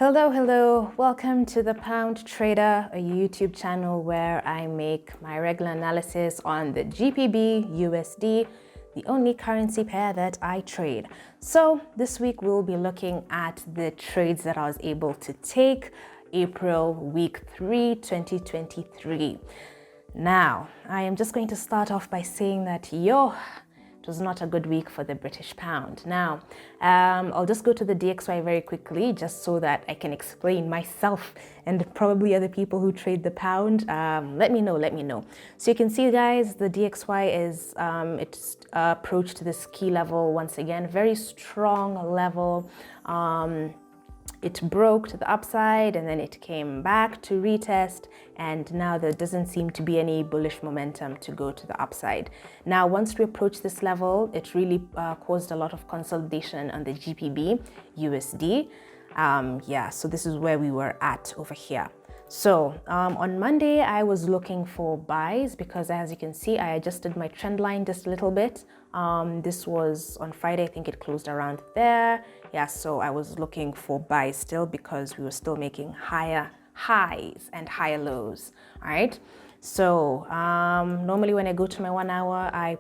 Hello, welcome to the Pound Trader, a YouTube channel where I make my regular analysis on the GBPUSD, the only currency pair that I trade. So this week we'll be looking at the trades that I was able to take April week 3, 2023. Now, I am just going to start off by saying that it was not a good week for the British pound. Now, I'll just go to the DXY very quickly just so that I can explain myself and probably other people who trade the pound. Let me know. So you can see, guys, the DXY is, it's approached this key level once again, very strong level. It broke to the upside and then it came back to retest, and now there doesn't seem to be any bullish momentum to go to the upside. Now, once we approach this level, it really caused a lot of consolidation on the GBPUSD. So this is where we were at over here. So on Monday, I was looking for buys because, as you can see, I adjusted my trend line just a little bit. This was on Friday. I think it closed around there. Yeah, so I was looking for buys still because we were still making higher highs and higher lows. All right. So normally when I go to my 1 hour, I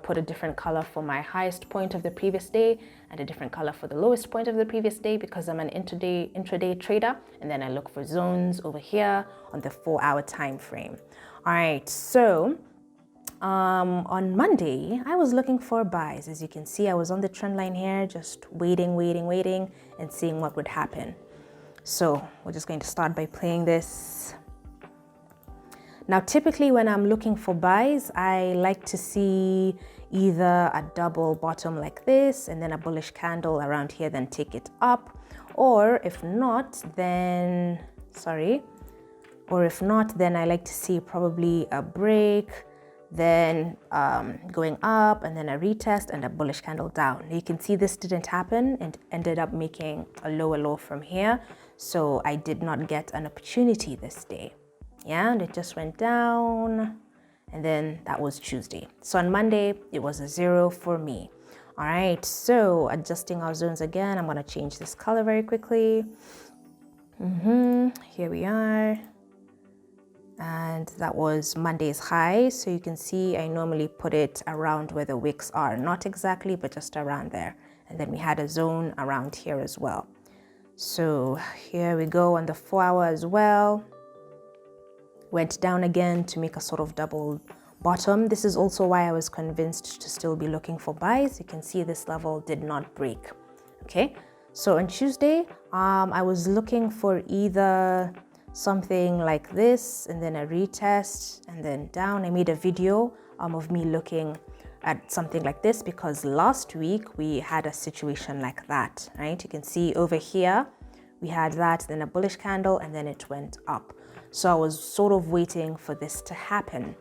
put a different color for my highest point of the previous day and a different color for the lowest point of the previous day because I'm an intraday trader, and then I look for zones over here on the 4-hour time frame. All right, so on Monday I was looking for buys. As you can see, I was on the trend line here, just waiting and seeing what would happen. So we're just going to start by playing this. Now, typically when I'm looking for buys, I like to see either a double bottom like this and then a bullish candle around here, then take it up. Or if not, then I like to see probably a break, then going up and then a retest and a bullish candle down. You can see this didn't happen and ended up making a lower low from here. So I did not get an opportunity this day. Yeah, and it just went down, and then that was Tuesday. So on Monday, it was a 0 for me. All right, so adjusting our zones again, I'm gonna change this color very quickly. Here we are. And that was Monday's high. So you can see I normally put it around where the wicks are, not exactly, but just around there. And then we had a zone around here as well. So here we go on the 4-hour as well. Went down again to make a sort of double bottom. This is also why I was convinced to still be looking for buys. You can see this level did not break. Okay, so on Tuesday, I was looking for either something like this and then a retest and then down. I made a video of me looking at something like this because last week we had a situation like that, right? You can see over here, we had that, then a bullish candle, and then it went up. So I was sort of waiting for this to happen,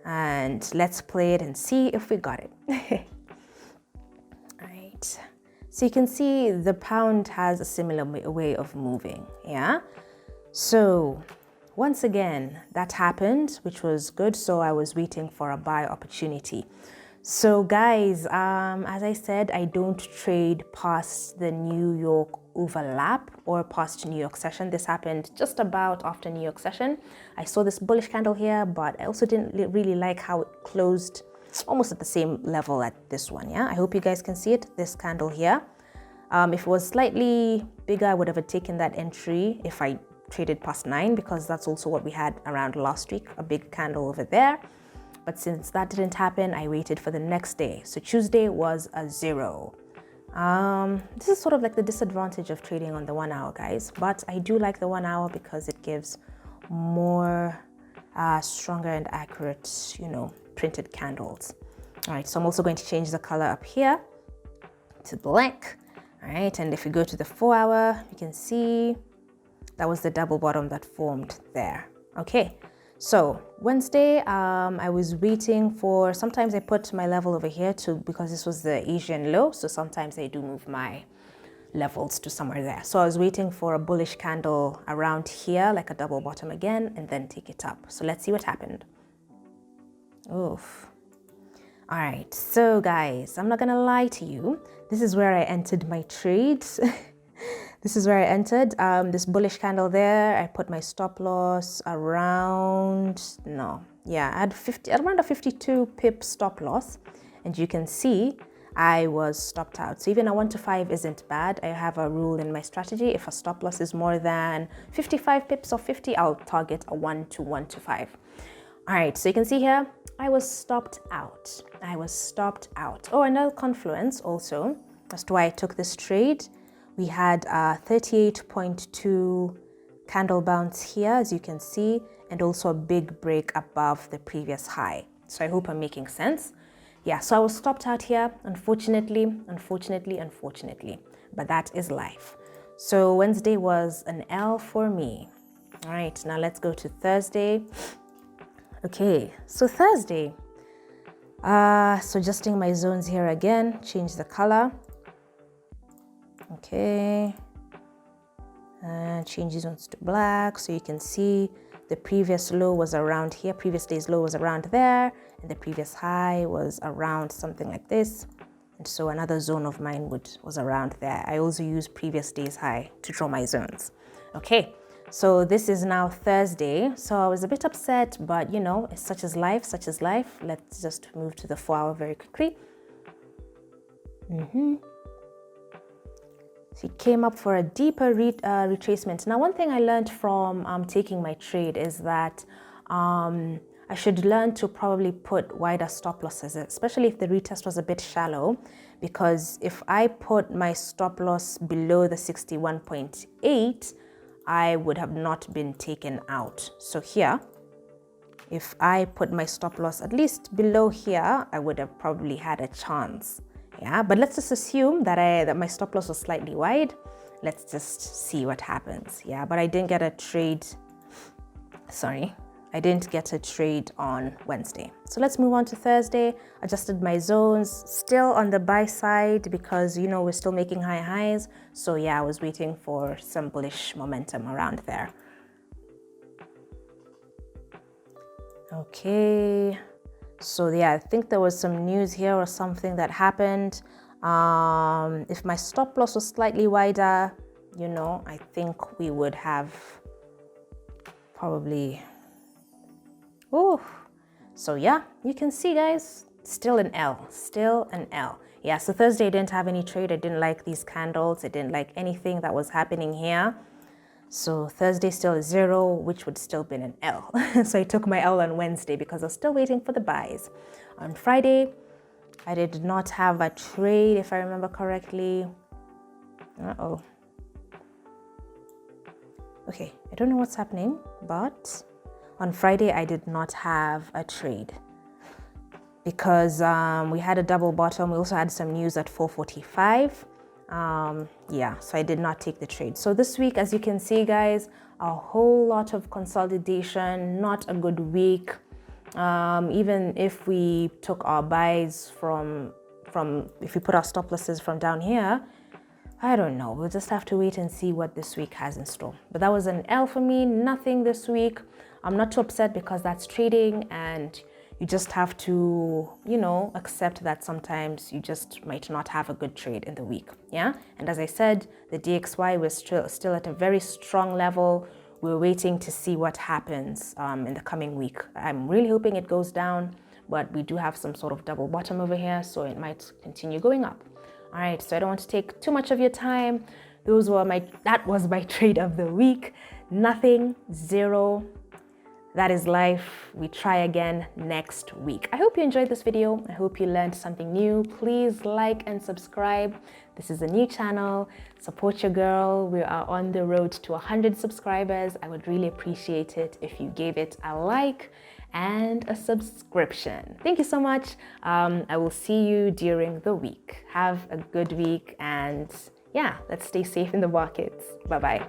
and let's play it and see if we got it. All right. So you can see the pound has a similar way of moving. Yeah. So once again, that happened, which was good. So I was waiting for a buy opportunity. So guys, as I said, I don't trade past the New York overlap or past New York session. This happened just about after New York session. I saw this bullish candle here, but I also didn't really like how it closed almost at the same level at this one. Yeah, I hope you guys can see it, this candle here. If it was slightly bigger, I would have taken that entry if I traded past 9, because that's also what we had around last week, a big candle over there. But since that didn't happen, I waited for the next day. So Tuesday was a 0. This is sort of like the disadvantage of trading on the 1 hour, guys. But I do like the 1 hour because it gives more stronger and accurate, printed candles. All right, so I'm also going to change the color up here to black. All right, and if you go to the 4-hour, you can see that was the double bottom that formed there. Okay. So Wednesday, I was waiting for, sometimes I put my level over here because this was the Asian low. So sometimes I do move my levels to somewhere there. So I was waiting for a bullish candle around here, like a double bottom again, and then take it up. So let's see what happened. Oof. All right. So guys, I'm not going to lie to you. This is where I entered my trades. This is where I entered. This bullish candle there, I put my stop loss around, I had around a 52 pip stop loss. And you can see I was stopped out. So even a 1 to 5 isn't bad. I have a rule in my strategy. If a stop loss is more than 55 pips or 50, I'll target a 1 to 5. All right, so you can see here, I was stopped out. Oh, another confluence also as to why I took this trade. We had a 38.2 candle bounce here, as you can see, and also a big break above the previous high. So I hope I'm making sense. Yeah, so I was stopped out here, unfortunately, but that is life. So Wednesday was an L for me. All right, now let's go to Thursday. Okay, so Thursday, so adjusting my zones here again, change the color. Okay, and change these ones to black so you can see the previous low was around here, previous day's low was around there, and the previous high was around something like this. And so another zone of mine was around there. I also use previous day's high to draw my zones. Okay, so this is now Thursday. So I was a bit upset, but it's such as life. Let's just move to the 4 hour very quickly. So he came up for a deeper retracement. Now, one thing I learned from taking my trade is that I should learn to probably put wider stop losses, especially if the retest was a bit shallow, because if I put my stop loss below the 61.8, I would have not been taken out. So here, if I put my stop loss at least below here, I would have probably had a chance. Yeah, but let's just assume that my stop loss was slightly wide. Let's just see what happens. Yeah, but I didn't get a trade. Sorry, I didn't get a trade on Wednesday. So let's move on to Thursday. Adjusted my zones, still on the buy side because we're still making high highs. So yeah, I was waiting for some bullish momentum around there. Okay. So yeah, I think there was some news here or something that happened. If my stop loss was slightly wider, I think we would have probably, so yeah, you can see guys, still an L. Yeah, so Thursday I didn't have any trade. I didn't like these candles. I didn't like anything that was happening here. So Thursday still is 0, which would still been an L. So I took my L on Wednesday because I was still waiting for the buys. On Friday, I did not have a trade, if I remember correctly. Okay, I don't know what's happening, but on Friday, I did not have a trade because we had a double bottom. We also had some news at 4:45. Yeah, so I did not take the trade. So this week, as you can see guys, a whole lot of consolidation, not a good week. Even if we took our buys if we put our stop losses from down here, I don't know, we'll just have to wait and see what this week has in store. But that was an L for me, nothing this week. I'm not too upset because that's trading, and you just have to, accept that sometimes you just might not have a good trade in the week, yeah? And as I said, the DXY was still at a very strong level. We're waiting to see what happens in the coming week. I'm really hoping it goes down, but we do have some sort of double bottom over here, so it might continue going up. All right, so I don't want to take too much of your time. That was my trade of the week. Nothing, 0. That is life. We try again next week. I hope you enjoyed this video. I hope you learned something new. Please like and subscribe. This is a new channel. Support your girl. We are on the road to 100 subscribers. I would really appreciate it if you gave it a like and a subscription. Thank you so much. I will see you during the week. Have a good week, and yeah, let's stay safe in the markets. Bye-bye.